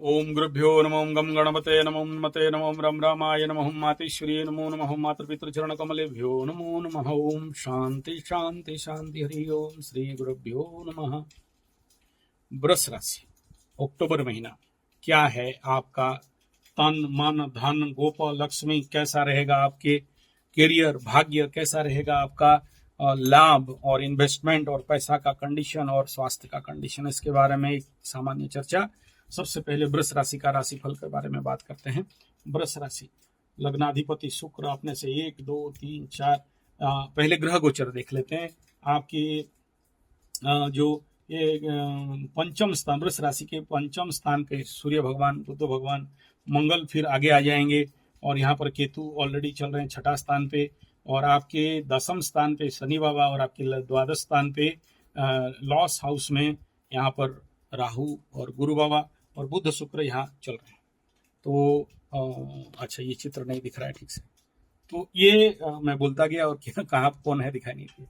ओम गुरुभ्यो नमो गम गणपते नमो मते नमो रम रामाय नमो मातेश्वर्ये नमो नमः मातृपितृचरण कमलेभ्यो नमो नमः। ओम शांति शांति शांति हरि ओम श्री गुरुभ्यो नमः। वृष राशि अक्टूबर महीना क्या है आपका? तन मन धन गोप लक्ष्मी कैसा रहेगा? आपके करियर भाग्य कैसा रहेगा? आपका लाभ और इन्वेस्टमेंट और पैसा का कंडीशन और स्वास्थ्य का कंडीशन, इसके बारे में एक सामान्य चर्चा। सबसे पहले वृष राशि का राशिफल के बारे में बात करते हैं। वृष राशि लग्नाधिपति शुक्र अपने से 1 2 3 4 पहले ग्रह गोचर देख लेते हैं। आपकी जो ये पंचम स्थान, वृष राशि के पंचम स्थान पे सूर्य भगवान बुद्ध भगवान मंगल फिर आगे आ जाएंगे, और यहाँ पर केतु ऑलरेडी चल रहे हैं छठा स्थान पे, और आपके दसम स्थान पे शनि बाबा, और आपके द्वादश स्थान पे लॉस हाउस में यहाँ पर राहु और गुरु बाबा और बुध शुक्र यहाँ चल रहे हैं। तो अच्छा, ये चित्र नहीं दिख रहा है ठीक से, तो ये मैं बोलता गया और कहाँ कौन है दिखाई नहीं दिया।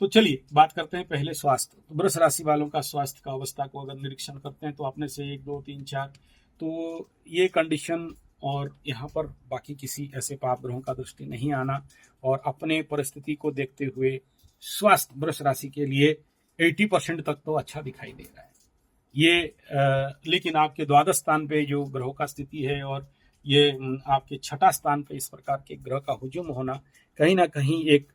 तो चलिए बात करते हैं पहले स्वास्थ्य। तो वृष राशि वालों का स्वास्थ्य का अवस्था को अगर निरीक्षण करते हैं तो अपने से 1 2 3 4 तो ये कंडीशन, और यहाँ पर बाकी किसी ऐसे पाप ग्रहों का दृष्टि नहीं आना, और अपने परिस्थिति को देखते हुए स्वास्थ्य वृष राशि के लिए 80% तक तो अच्छा दिखाई दे रहा है ये। लेकिन आपके द्वादश स्थान पे जो ग्रहों का स्थिति है, और ये आपके छठा स्थान पे इस प्रकार के ग्रह का हुजूम होना कहीं ना कहीं एक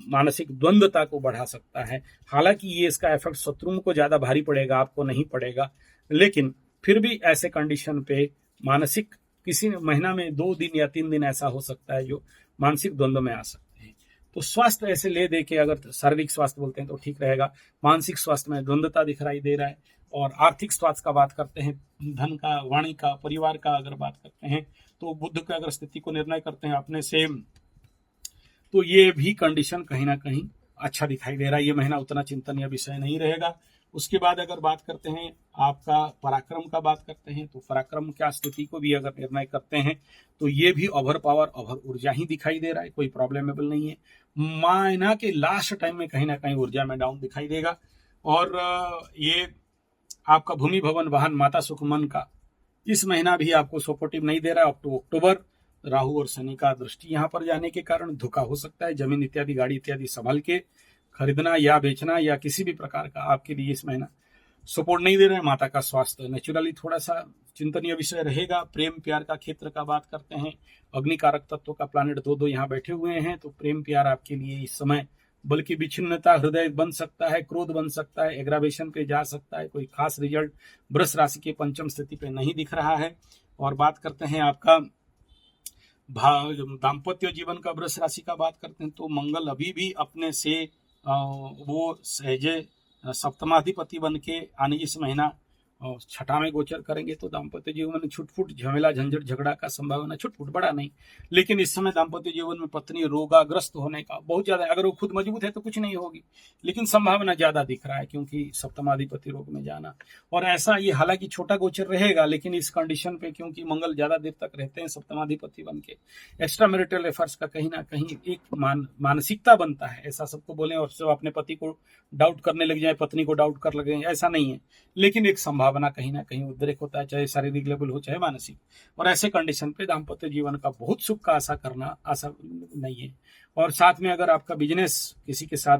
मानसिक द्वंद्वता को बढ़ा सकता है। हालांकि ये इसका इफेक्ट शत्रुओं को ज्यादा भारी पड़ेगा, आपको नहीं पड़ेगा, लेकिन फिर भी ऐसे कंडीशन पे मानसिक किसी महीना में 2 दिन या 3 दिन ऐसा हो सकता है जो मानसिक द्वंद्व में आ सकते हैं। तो स्वास्थ्य ऐसे ले दे के, अगर शारीरिक स्वास्थ्य बोलते हैं तो ठीक रहेगा, मानसिक स्वास्थ्य में द्वंद्वता दिखाई दे रहा है। और आर्थिक स्वास्थ्य का बात करते हैं, धन का, वाणी का, परिवार का अगर बात करते हैं, तो बुध का अगर स्थिति को निर्णय करते हैं अपने से, तो ये भी कंडीशन कहीं ना कहीं अच्छा दिखाई दे रहा है। ये महीना उतना चिंतनीय विषय नहीं रहेगा। उसके बाद अगर बात करते हैं आपका पराक्रम का बात करते हैं, तो पराक्रम क्या स्थिति को भी अगर निर्णय करते हैं तो ये भी ओवर पावर, ओवर ऊर्जा ही दिखाई दे रहा है, कोई प्रॉब्लमेबल नहीं है। महीना के लास्ट टाइम में कहीं ना कहीं ऊर्जा में डाउन दिखाई देगा। और ये आपका भूमि भवन वाहन माता सुख मन का इस महीना भी आपको सपोर्टिव नहीं दे रहा है। अप टू अक्टूबर राहु और शनि का दृष्टि यहाँ पर जाने के कारण धोखा हो सकता है। जमीन इत्यादि, गाड़ी इत्यादि संभाल के खरीदना या बेचना या किसी भी प्रकार का आपके लिए इस महीना सपोर्ट नहीं दे रहे हैं। माता का स्वास्थ्य नेचुरली थोड़ा सा चिंतनीय विषय रहेगा। प्रेम प्यार का क्षेत्र का बात करते हैं, अग्निकारक तत्व का प्लानेट 2 यहाँ बैठे हुए हैं, तो प्रेम प्यार आपके लिए इस समय बल्कि विच्छिन्नता, हृदय बन सकता है, क्रोध बन सकता है, एग्रावेशन पे जा सकता है। कोई खास रिजल्ट वृष राशि के पंचम स्थिति पे नहीं दिख रहा है। और बात करते हैं आपका दाम्पत्य जीवन का, वृष राशि का बात करते हैं तो मंगल अभी भी अपने से वो सहजे सप्तमाधिपति बन के आने इस महीना छठा में गोचर करेंगे, तो दाम्पत्य जीवन में छुटफुट झमेला झंझट झगड़ा का संभावना, छुटफुट बड़ा नहीं, लेकिन इस समय दाम्पत्य जीवन में पत्नी रोगाग्रस्त होने का बहुत ज्यादा, अगर वो खुद मजबूत है तो कुछ नहीं होगी, लेकिन संभावना ज्यादा दिख रहा है क्योंकि सप्तमाधिपति रोग में जाना। और ऐसा ये हालांकि छोटा गोचर रहेगा, लेकिन इस कंडीशन पे क्योंकि मंगल ज्यादा देर तक रहते हैं सप्तमाधिपति बन के, एक्स्ट्रा मैरिटल एफर्ट्स का कहीं ना कहीं एक मानसिकता बनता है। ऐसा सबको बोले और सब अपने पति को डाउट करने लग जाए, पत्नी को डाउट कर लगे, ऐसा नहीं है, लेकिन एक संभावना कहीं ना कहीं उद्रेक होता है, चाहे शारीरिक लेवल हो चाहे मानसिक। और ऐसे कंडीशन पे दाम्पत्य जीवन का बहुत सुख का आशा करना आशा नहीं है। और साथ में अगर आपका बिजनेस किसी के साथ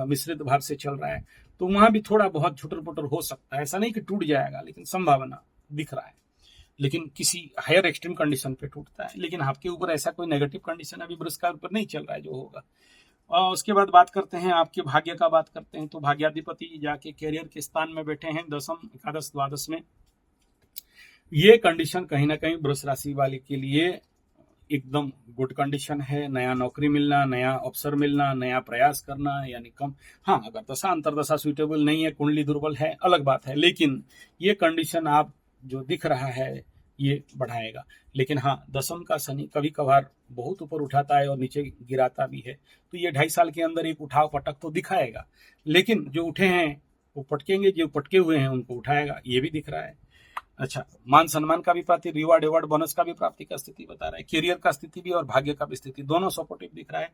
मिश्रित भाव से चल रहा है तो वहां भी थोड़ा बहुत छुटर पुटर हो सकता है, ऐसा नहीं कि टूट जाएगा, लेकिन संभावना दिख रहा है, लेकिन किसी हायर एक्सट्रीम कंडीशन पे टूटता है। लेकिन आपके ऊपर ऐसा कोई नेगेटिव कंडीशन अभी वृष का ऊपर नहीं चल रहा है जो होगा। और उसके बाद बात करते हैं आपके भाग्य का, बात करते हैं तो भाग्याधिपति जाके कैरियर के स्थान में बैठे हैं दसम, एकादश, द्वादश में। ये कंडीशन कहीं ना कहीं वृष राशि वाले के लिए एकदम गुड कंडीशन है। नया नौकरी मिलना, नया अवसर मिलना, नया प्रयास करना, यानी कम, हाँ अगर दशा अंतरदशा सुइटेबल नहीं है, कुंडली दुर्बल है, अलग बात है, लेकिन ये कंडीशन आप जो दिख रहा है ये बढ़ाएगा। लेकिन हाँ, दसम का शनि कभी कभार बहुत ऊपर उठाता है और नीचे गिराता भी है, तो ये 2.5 साल के अंदर एक उठाव पटक तो दिखाएगा, लेकिन जो उठे हैं वो पटकेंगे, जो पटके हुए हैं उनको उठाएगा, ये भी दिख रहा है। अच्छा, मान सम्मान का भी प्राप्ति, रिवार्ड एवार्ड बोनस का भी प्राप्ति का स्थिति बता रहा है, करियर का स्थिति भी और भाग्य का भी स्थिति दोनों सपोर्टिव दिख रहा है।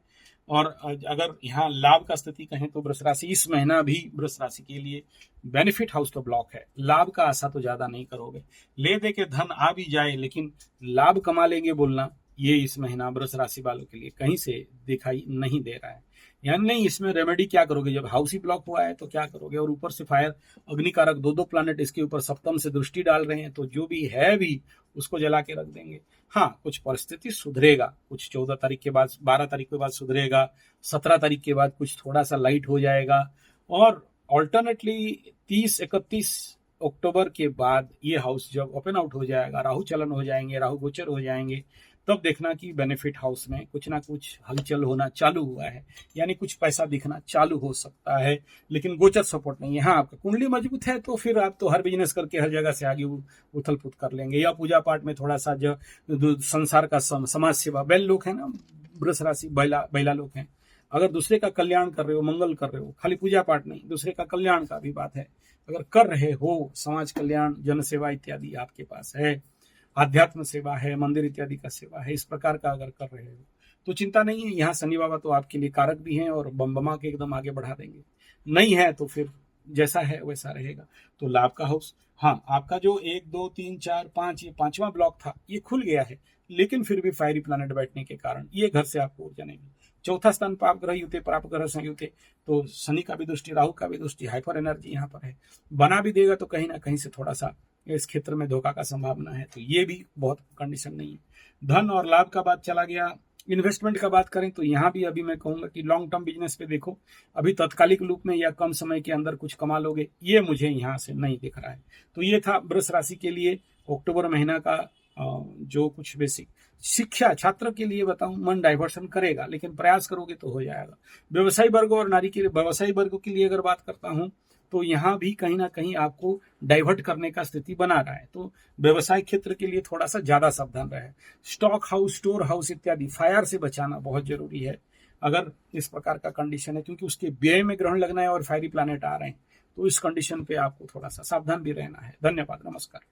और अगर यहाँ लाभ का स्थिति कहें तो वृष राशि इस महीना भी वृष राशि के लिए बेनिफिट हाउस तो ब्लॉक है, लाभ का आशा तो ज्यादा नहीं करोगे, ले दे के धन आ भी जाए लेकिन लाभ कमा लेंगे बोलना ये इस महीना वृष राशि वालों के लिए कहीं से दिखाई नहीं दे रहा है। यानी नहीं, इसमें रेमेडी क्या करोगे, जब हाउस ही ब्लॉक हुआ है तो क्या करोगे, और ऊपर से फायर अग्निकारक दो प्लानेट इसके ऊपर सप्तम से दृष्टि डाल रहे हैं, तो जो भी है भी उसको जला के रख देंगे। हाँ, कुछ परिस्थिति सुधरेगा, कुछ 14 तारीख के बाद 12 तारीख के बाद सुधरेगा, 17 तारीख के बाद कुछ थोड़ा सा लाइट हो जाएगा, और ऑल्टरनेटली 30-31 अक्टूबर के बाद ये हाउस जब ओपन आउट हो जाएगा, राहु चलन हो जाएंगे, राहु गोचर हो जाएंगे, तब देखना कि बेनिफिट हाउस में कुछ ना कुछ हलचल होना चालू हुआ है, यानी कुछ पैसा दिखना चालू हो सकता है, लेकिन गोचर सपोर्ट नहीं है। हाँ, आपका कुंडली मजबूत है तो फिर आप तो हर बिजनेस करके हर जगह से आगे उथल पुथ कर लेंगे, या पूजा पाठ में थोड़ा सा जो संसार का समाज सेवा, बैल लोग है ना, वृष राशि बैला लोग हैं, अगर दूसरे का कल्याण कर रहे हो, मंगल कर रहे हो, खाली पूजा पाठ नहीं, दूसरे का कल्याण का भी बात है, अगर कर रहे हो, समाज कल्याण, जन सेवा इत्यादि आपके पास है, आध्यात्म सेवा है, मंदिर इत्यादि का सेवा है, इस प्रकार का अगर कर रहे हो तो चिंता नहीं है, यहाँ शनि बाबा तो आपके लिए कारक भी हैं और बम के एकदम आगे बढ़ा देंगे। नहीं है तो फिर जैसा है वैसा रहेगा। तो लाभ का हाउस, हाँ, आपका जो 1 2 3 4 5 ये 5वां ब्लॉक था ये खुल गया है, लेकिन फिर भी फायरी प्लानेट बैठने के कारण ये घर से आपको ऊर्जा नहीं मिली। चौथा स्थान पाप ग्रह युते, पाप ग्रह संयुते, तो शनि का भी दृष्टि, राहु का भी दृष्टि, हाइपर एनर्जी यहाँ पर है, बना भी देगा तो कहीं ना कहीं से थोड़ा सा इस क्षेत्र में धोखा का संभावना है, तो ये भी बहुत कंडीशन नहीं है। धन और लाभ का बात चला गया। इन्वेस्टमेंट का बात करें तो यहाँ भी अभी मैं कहूंगा कि लॉन्ग टर्म बिजनेस पे देखो, अभी तात्कालिक रूप में या कम समय के अंदर कुछ कमा लोगे, ये मुझे यहाँ से नहीं दिख रहा है। तो ये था वृष राशि के लिए अक्टूबर महीना का जो कुछ बेसिक शिक्षा छात्र के लिए बताऊं, मन डाइवर्सन करेगा लेकिन प्रयास करोगे तो हो जाएगा। व्यवसायी वर्ग और नारी के लिए, व्यवसायी वर्ग के लिए अगर बात करता हूं तो यहाँ भी कहीं ना कहीं आपको डाइवर्ट करने का स्थिति बना रहा है, तो व्यवसाय क्षेत्र के लिए थोड़ा सा ज्यादा सावधान रहे। स्टॉक हाउस, स्टोर हाउस इत्यादि फायर से बचाना बहुत जरूरी है अगर इस प्रकार का कंडीशन है, क्योंकि उसके व्यय में ग्रहण लगना है और फायरी प्लानेट आ रहे हैं, तो इस कंडीशन पे आपको थोड़ा सा सावधान भी रहना है। धन्यवाद, नमस्कार।